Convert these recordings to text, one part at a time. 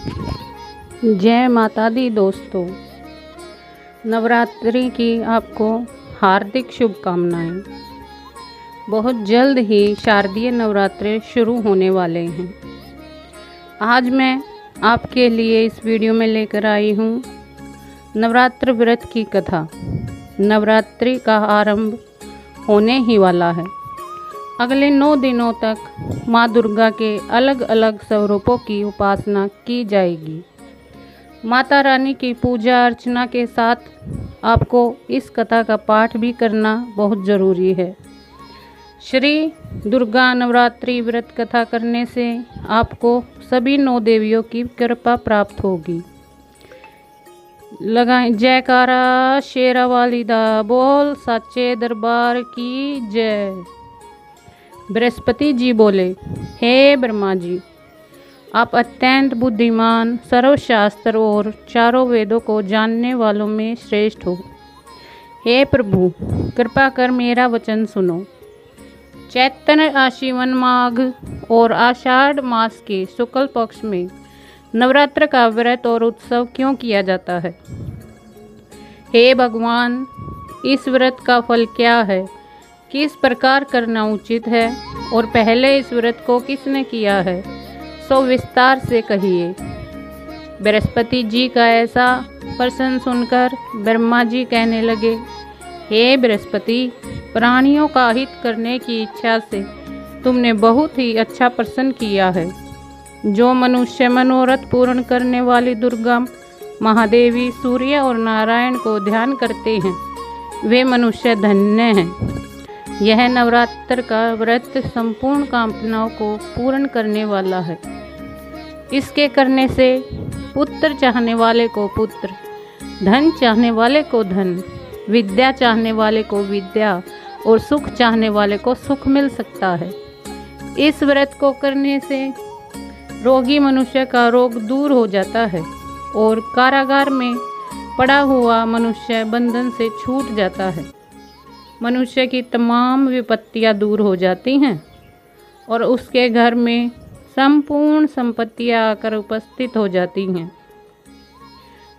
जय माता दी दोस्तों, नवरात्रि की आपको हार्दिक शुभकामनाएं। बहुत जल्द ही शारदीय नवरात्रि शुरू होने वाले हैं। आज मैं आपके लिए इस वीडियो में लेकर आई हूँ नवरात्र व्रत की कथा। नवरात्रि का आरंभ होने ही वाला है। अगले 9 दिनों तक माँ दुर्गा के अलग अलग स्वरूपों की उपासना की जाएगी। माता रानी की पूजा अर्चना के साथ आपको इस कथा का पाठ भी करना बहुत ज़रूरी है। श्री दुर्गा नवरात्रि व्रत कथा करने से आपको सभी 9 देवियों की कृपा प्राप्त होगी। लगाएं जयकारा शेरा वाली दा बोल, सच्चे दरबार की जय। बृहस्पति जी बोले, हे ब्रह्मा जी, आप अत्यंत बुद्धिमान, सर्वशास्त्र और चारों वेदों को जानने वालों में श्रेष्ठ हो। हे प्रभु, कृपा कर मेरा वचन सुनो। चैत्र आश्विन माघ और आषाढ़ मास के शुक्ल पक्ष में नवरात्र का व्रत और उत्सव क्यों किया जाता है? हे भगवान, इस व्रत का फल क्या है? किस प्रकार करना उचित है और पहले इस व्रत को किसने किया है, सो विस्तार से कहिए। बृहस्पति जी का ऐसा प्रश्न सुनकर ब्रह्मा जी कहने लगे, हे बृहस्पति, प्राणियों का हित करने की इच्छा से तुमने बहुत ही अच्छा प्रश्न किया है। जो मनुष्य मनोरथ पूर्ण करने वाली दुर्गा महादेवी, सूर्य और नारायण को ध्यान करते हैं, वे मनुष्य धन्य हैं। यह नवरात्र का व्रत संपूर्ण कामनाओं को पूर्ण करने वाला है। इसके करने से पुत्र चाहने वाले को पुत्र, धन चाहने वाले को धन, विद्या चाहने वाले को विद्या और सुख चाहने वाले को सुख मिल सकता है। इस व्रत को करने से रोगी मनुष्य का रोग दूर हो जाता है और कारागार में पड़ा हुआ मनुष्य बंधन से छूट जाता है। मनुष्य की तमाम विपत्तियां दूर हो जाती हैं और उसके घर में संपूर्ण संपत्तियां आकर उपस्थित हो जाती हैं।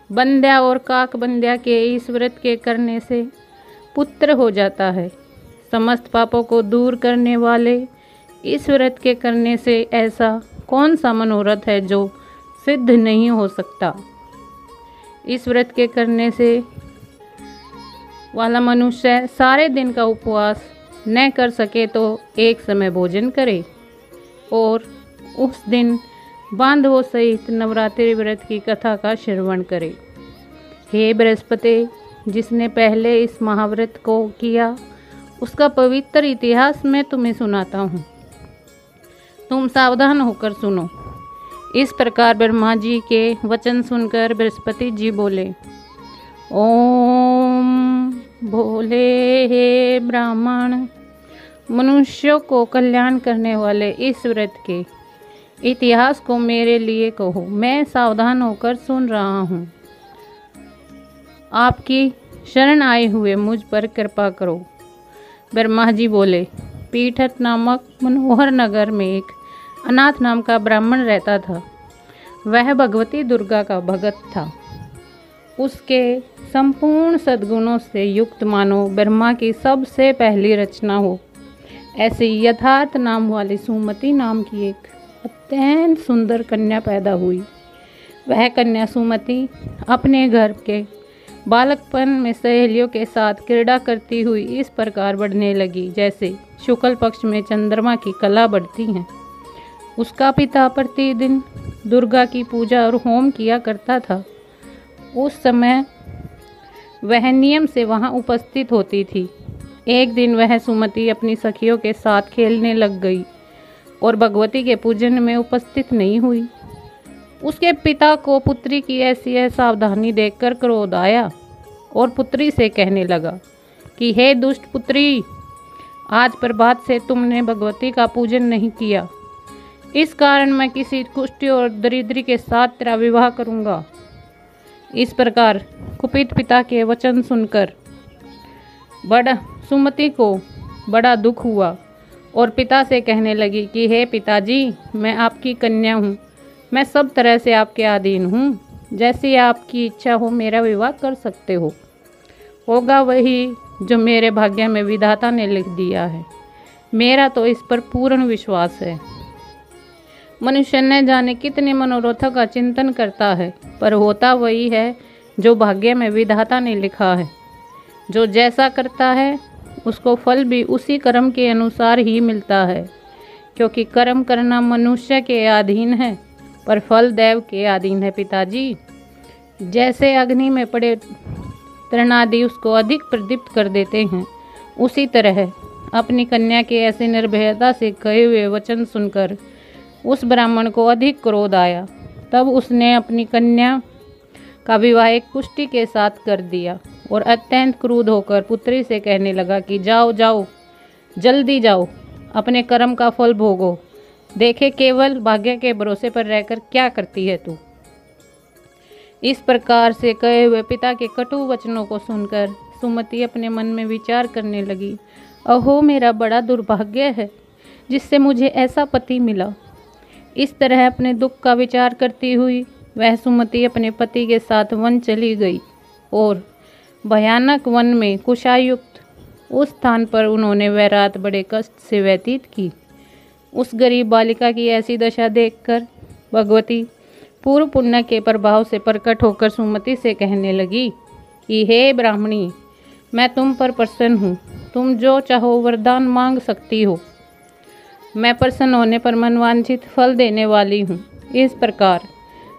बंध्या और काक बंध्या के इस व्रत के करने से पुत्र हो जाता है। समस्त पापों को दूर करने वाले इस व्रत के करने से ऐसा कौन सा मनोरथ है जो सिद्ध नहीं हो सकता? इस व्रत के करने से वाला मनुष्य सारे दिन का उपवास न कर सके तो एक समय भोजन करे और उस दिन बांधवों सहित नवरात्रि व्रत की कथा का श्रवण करे। हे बृहस्पति, जिसने पहले इस महाव्रत को किया उसका पवित्र इतिहास मैं तुम्हें सुनाता हूँ। तुम सावधान होकर सुनो। इस प्रकार ब्रह्मा जी के वचन सुनकर बृहस्पति जी बोले, ओम भोले हे ब्राह्मण, मनुष्यों को कल्याण करने वाले इस व्रत के इतिहास को मेरे लिए कहो। मैं सावधान होकर सुन रहा हूँ। आपकी शरण आए हुए मुझ पर कृपा करो। ब्रह्मा जी बोले, पीठत नामक मनोहर नगर में एक अनाथ नाम का ब्राह्मण रहता था। वह भगवती दुर्गा का भगत था। उसके संपूर्ण सद्गुणों से युक्त मानो ब्रह्मा की सबसे पहली रचना हो, ऐसी यथार्थ नाम वाली सुमति नाम की एक अत्यंत सुंदर कन्या पैदा हुई। वह कन्या सुमति अपने घर के बालकपन में सहेलियों के साथ क्रीड़ा करती हुई इस प्रकार बढ़ने लगी जैसे शुक्ल पक्ष में चंद्रमा की कला बढ़ती है। उसका पिता प्रतिदिन दुर्गा की पूजा और होम किया करता था। उस समय वह नियम से वहां उपस्थित होती थी। एक दिन वह सुमति अपनी सखियों के साथ खेलने लग गई और भगवती के पूजन में उपस्थित नहीं हुई। उसके पिता को पुत्री की ऐसी असावधानी देखकर क्रोध आया और पुत्री से कहने लगा कि हे दुष्ट पुत्री, आज प्रभात से तुमने भगवती का पूजन नहीं किया। इस कारण मैं किसी कुष्ठी और दरिद्री के साथ तेरा विवाह करूंगा। इस प्रकार कुपित पिता के वचन सुनकर सुमति को बड़ा दुख हुआ और पिता से कहने लगी कि हे पिताजी, मैं आपकी कन्या हूँ, मैं सब तरह से आपके अधीन हूँ। जैसी आपकी इच्छा हो मेरा विवाह कर सकते हो। होगा वही जो मेरे भाग्य में विधाता ने लिख दिया है। मेरा तो इस पर पूर्ण विश्वास है। मनुष्य न जाने कितने मनोरथों का चिंतन करता है, पर होता वही है जो भाग्य में विधाता ने लिखा है। जो जैसा करता है उसको फल भी उसी कर्म के अनुसार ही मिलता है, क्योंकि कर्म करना मनुष्य के अधीन है, पर फल देव के अधीन है। पिताजी, जैसे अग्नि में पड़े तृणादि उसको अधिक प्रदीप्त कर देते हैं, उसी तरह अपनी कन्या के ऐसे निर्भयता से कहे हुए वचन सुनकर उस ब्राह्मण को अधिक क्रोध आया। तब उसने अपनी कन्या का विवाह एक कुष्टी के साथ कर दिया और अत्यंत क्रुद्ध होकर पुत्री से कहने लगा कि जाओ जाओ, जल्दी जाओ, अपने कर्म का फल भोगो। देखे केवल भाग्य के भरोसे पर रहकर क्या करती है तू। इस प्रकार से कहे हुए पिता के कटु वचनों को सुनकर सुमति अपने मन में विचार करने लगी, अहो मेरा बड़ा दुर्भाग्य है जिससे मुझे ऐसा पति मिला। इस तरह अपने दुख का विचार करती हुई वह सुमति अपने पति के साथ वन चली गई और भयानक वन में कुशायुक्त उस स्थान पर उन्होंने वह रात बड़े कष्ट से व्यतीत की। उस गरीब बालिका की ऐसी दशा देखकर भगवती पूर्व पुण्य के प्रभाव से प्रकट होकर सुमति से कहने लगी कि हे ब्राह्मणी, मैं तुम पर प्रसन्न हूँ, तुम जो चाहो वरदान मांग सकती हो। मैं प्रसन्न होने पर मनवांछित फल देने वाली हूँ। इस प्रकार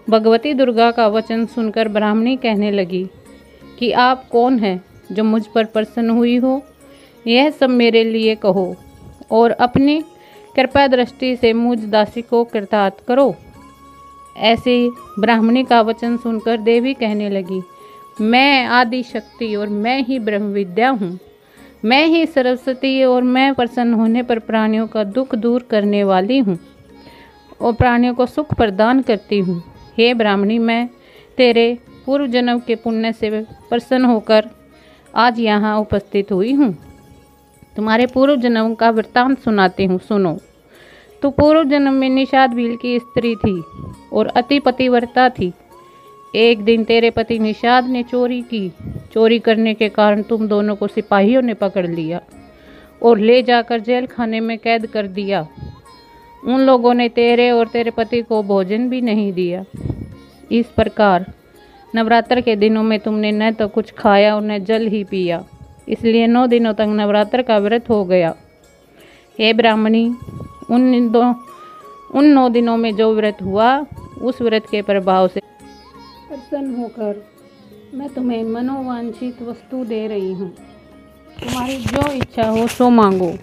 भगवती दुर्गा का वचन सुनकर ब्राह्मणी कहने लगी कि आप कौन हैं जो मुझ पर प्रसन्न हुई हो, यह सब मेरे लिए कहो और अपनी कृपा दृष्टि से मुझ दासी को कृतार्थ करो। ऐसे ब्राह्मणी का वचन सुनकर देवी कहने लगी, मैं आदि शक्ति और मैं ही ब्रह्म विद्या हूँ, मैं ही सरस्वती और मैं प्रसन्न होने पर प्राणियों का दुख दूर करने वाली हूँ और प्राणियों को सुख प्रदान करती हूँ। हे ब्राह्मणी, मैं तेरे पूर्व जन्म के पुण्य से प्रसन्न होकर आज यहाँ उपस्थित हुई हूँ। तुम्हारे पूर्व जन्म का वृत्तांत सुनाती हूँ, सुनो। तू पूर्व जन्म में निषाद भील की स्त्री थी और अति पतिव्रता थी। एक दिन तेरे पति निषाद ने चोरी की। चोरी करने के कारण तुम दोनों को सिपाहियों ने पकड़ लिया और ले जाकर जेल खाने में कैद कर दिया। उन लोगों ने तेरे और तेरे पति को भोजन भी नहीं दिया। इस प्रकार नवरात्र के दिनों में तुमने न तो कुछ खाया और न जल ही पिया, इसलिए 9 दिनों तक नवरात्र का व्रत हो गया। हे ब्राह्मणी, उन 9 दिनों में जो व्रत हुआ, उस व्रत के प्रभाव से प्रसन्न होकर मैं तुम्हें मनोवांछित वस्तु दे रही हूँ। तुम्हारी जो इच्छा हो सो मांगो।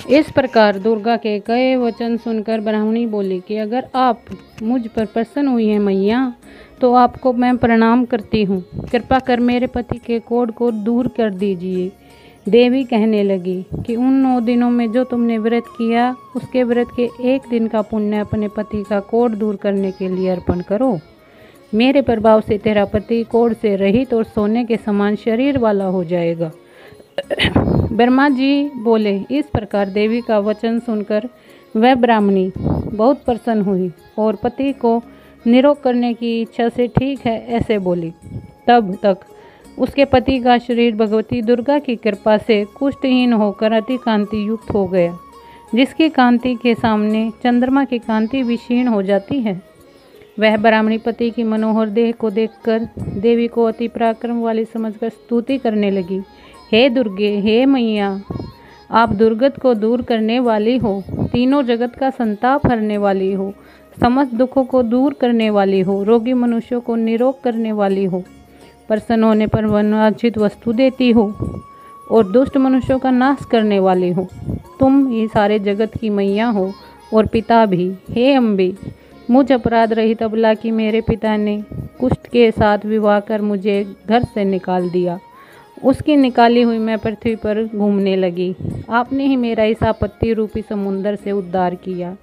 इस प्रकार दुर्गा के कहे वचन सुनकर ब्राह्मणी बोली कि अगर आप मुझ पर प्रसन्न हुई हैं मैया, तो आपको मैं प्रणाम करती हूँ। कृपा कर मेरे पति के कोढ़ को दूर कर दीजिए। देवी कहने लगी कि उन 9 दिनों में जो तुमने व्रत किया, उसके व्रत के 1 दिन का पुण्य अपने पति का कोढ़ दूर करने के लिए अर्पण करो। मेरे प्रभाव से तेरा पति कोढ़ से रहित और सोने के समान शरीर वाला हो जाएगा। ब्रह्मा जी बोले। इस प्रकार देवी का वचन सुनकर वह ब्राह्मणी बहुत प्रसन्न हुई और पति को निरोग करने की इच्छा से ठीक है ऐसे बोली। तब तक उसके पति का शरीर भगवती दुर्गा की कृपा से कुष्ठहीन होकर अति कांति युक्त हो गया, जिसकी कांति के सामने चंद्रमा की कांति भी क्षीण हो जाती है। वह ब्राह्मणी पति की मनोहर देह को देखकर देवी को अति पराक्रम वाली समझकर स्तुति करने लगी। हे दुर्गे, हे मैया, आप दुर्गत को दूर करने वाली हो, तीनों जगत का संताप हरने वाली हो, समस्त दुखों को दूर करने वाली हो, रोगी मनुष्यों को निरोग करने वाली हो, प्रसन्न होने पर मनवांछित वस्तु देती हो और दुष्ट मनुष्यों का नाश करने वाली हो। तुम ही सारे जगत की मैया हो और पिता भी। हे अम्बे, मुझ अपराध रहित अबला की मेरे पिता ने कुष्ठ के साथ विवाह कर मुझे घर से निकाल दिया। उसकी निकाली हुई मैं पृथ्वी पर घूमने लगी। आपने ही मेरा इस आपत्ति रूपी समुंदर से उद्धार किया।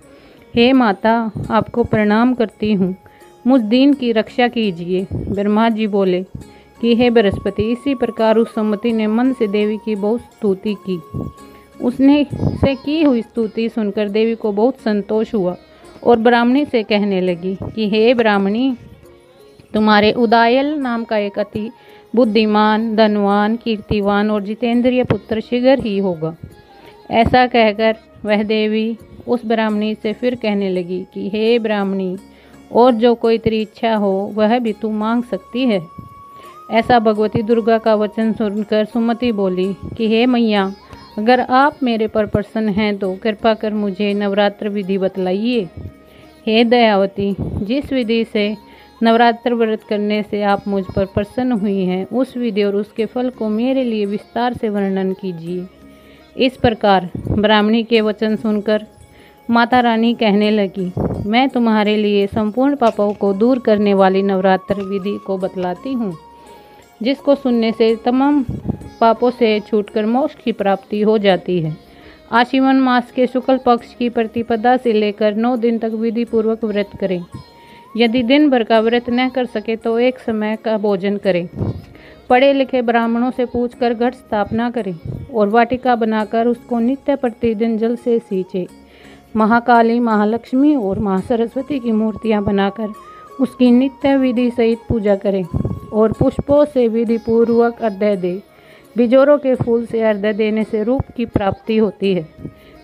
हे माता, आपको प्रणाम करती हूँ, मुझ दीन की रक्षा कीजिए। ब्रह्मा जी बोले कि हे बृहस्पति। इसी प्रकार उस सुमति ने मन से देवी की बहुत स्तुति की। उसने से की हुई स्तुति सुनकर देवी को बहुत संतोष हुआ और ब्राह्मणी से कहने लगी कि हे ब्राह्मणी, तुम्हारे उदायल नाम का एक अति बुद्धिमान, धनवान, कीर्तिवान और जितेंद्रिय पुत्र शीघ्र ही होगा। ऐसा कहकर वह देवी उस ब्राह्मणी से फिर कहने लगी कि हे ब्राह्मणी, और जो कोई तेरी इच्छा हो वह भी तू मांग सकती है। ऐसा भगवती दुर्गा का वचन सुनकर सुमति बोली कि हे मैया, अगर आप मेरे पर प्रसन्न हैं तो कृपा कर मुझे नवरात्र विधि बतलाइए। हे दयावती, जिस विधि से नवरात्र व्रत करने से आप मुझ पर प्रसन्न हुई हैं, उस विधि और उसके फल को मेरे लिए विस्तार से वर्णन कीजिए। इस प्रकार ब्राह्मणी के वचन सुनकर माता रानी कहने लगी, मैं तुम्हारे लिए संपूर्ण पापों को दूर करने वाली नवरात्र विधि को बतलाती हूँ, जिसको सुनने से तमाम पापों से छूटकर मोक्ष की प्राप्ति हो जाती है। आश्विन मास के शुक्ल पक्ष की प्रतिपदा से लेकर 9 दिन तक विधि पूर्वक व्रत करें। यदि दिन भर का व्रत न कर सके तो एक समय का भोजन करें। पढ़े लिखे ब्राह्मणों से पूछकर घट स्थापना करें और वाटिका बनाकर उसको नित्य प्रतिदिन जल से सींचे। महाकाली, महालक्ष्मी और महासरस्वती की मूर्तियां बनाकर उसकी नित्य विधि सहित पूजा करें और पुष्पों से विधि पूर्वक अर्घ्य दें। बिजोरों के फूल से अर्घ्य देने से रूप की प्राप्ति होती है।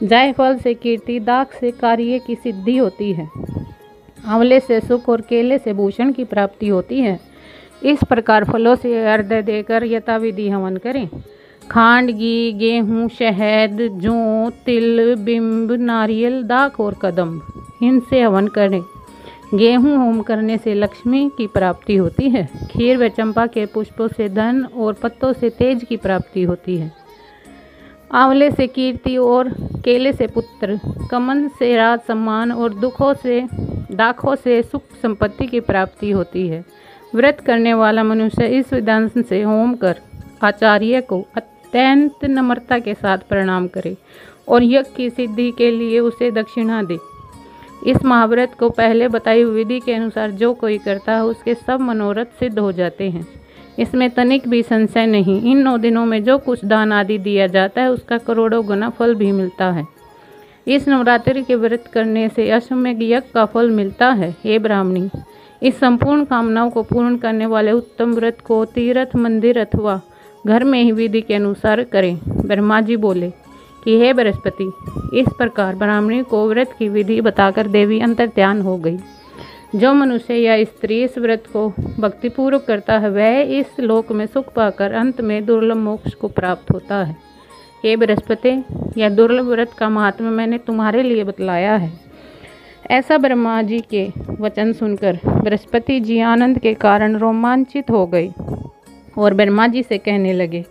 जायफल से कीर्ति, दाख से कार्य की सिद्धि होती है। आंवले से सुख और केले से भूषण की प्राप्ति होती है। इस प्रकार फलों से अर्घ्य देकर यथाविधि हवन करें। खांड, घी, गेहूँ, शहद, जौ, तिल, बिंब, नारियल, दाख और कदम्ब इनसे हवन करें। गेहूँ होम करने से लक्ष्मी की प्राप्ति होती है। खीर व चंपा के पुष्पों से धन और पत्तों से तेज की प्राप्ति होती है। आंवले से कीर्ति और केले से पुत्र, कमल से राज सम्मान और दाखों से सुख संपत्ति की प्राप्ति होती है। व्रत करने वाला मनुष्य इस विधान से होम कर आचार्य को अत्यंत नम्रता के साथ प्रणाम करे और यज्ञ की सिद्धि के लिए उसे दक्षिणा दे। इस महाव्रत को पहले बताई हुई विधि के अनुसार जो कोई करता है उसके सब मनोरथ सिद्ध हो जाते हैं। इसमें तनिक भी संशय नहीं। इन 9 दिनों में जो कुछ दान आदि दिया जाता है उसका करोड़ों गुना फल भी मिलता है। इस नवरात्रि के व्रत करने से अश्वमेध यज्ञ का फल मिलता है। हे ब्राह्मणी, इस संपूर्ण कामनाओं को पूर्ण करने वाले उत्तम व्रत को तीर्थ, मंदिर अथवा घर में ही विधि के अनुसार करें। ब्रह्मा जी बोले कि हे बृहस्पति, इस प्रकार ब्राह्मणी को व्रत की विधि बताकर देवी अंतर्ध्यान हो गई। जो मनुष्य या स्त्री इस व्रत को भक्तिपूर्वक करता है वह इस लोक में सुख पाकर अंत में दुर्लभ मोक्ष को प्राप्त होता है। हे बृहस्पति, यह दुर्लभ व्रत का महात्म्य मैंने तुम्हारे लिए बतलाया है। ऐसा ब्रह्मा जी के वचन सुनकर बृहस्पति जी आनंद के कारण रोमांचित हो गए और ब्रह्मा जी से कहने लगे,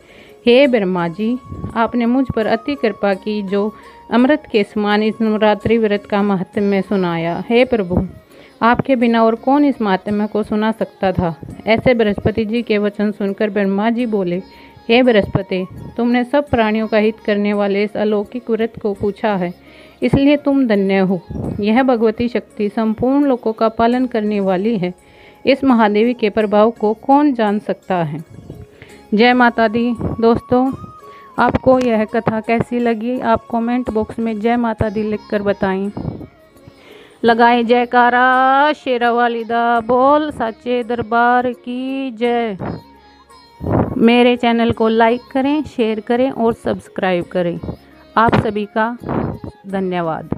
हे ब्रह्मा जी, आपने मुझ पर अति कृपा की जो अमृत के समान इस नवरात्रि व्रत का महात्म्य सुनाया। हे प्रभु, आपके बिना और कौन इस महात्म्य को सुना सकता था। ऐसे बृहस्पति जी के वचन सुनकर ब्रह्मा जी बोले, हे बृहस्पति, तुमने सब प्राणियों का हित करने वाले इस अलौकिक व्रत को पूछा है, इसलिए तुम धन्य हो। यह भगवती शक्ति संपूर्ण लोकों का पालन करने वाली है। इस महादेवी के प्रभाव को कौन जान सकता है। जय माता दी। दोस्तों, आपको यह कथा कैसी लगी आप कमेंट बॉक्स में जय माता दी लिखकर बताएं। लगाए जयकारा, शेरावाली दा बोल सच्चे दरबार की जय। मेरे चैनल को लाइक करें, शेयर करें और सब्सक्राइब करें। आप सभी का धन्यवाद।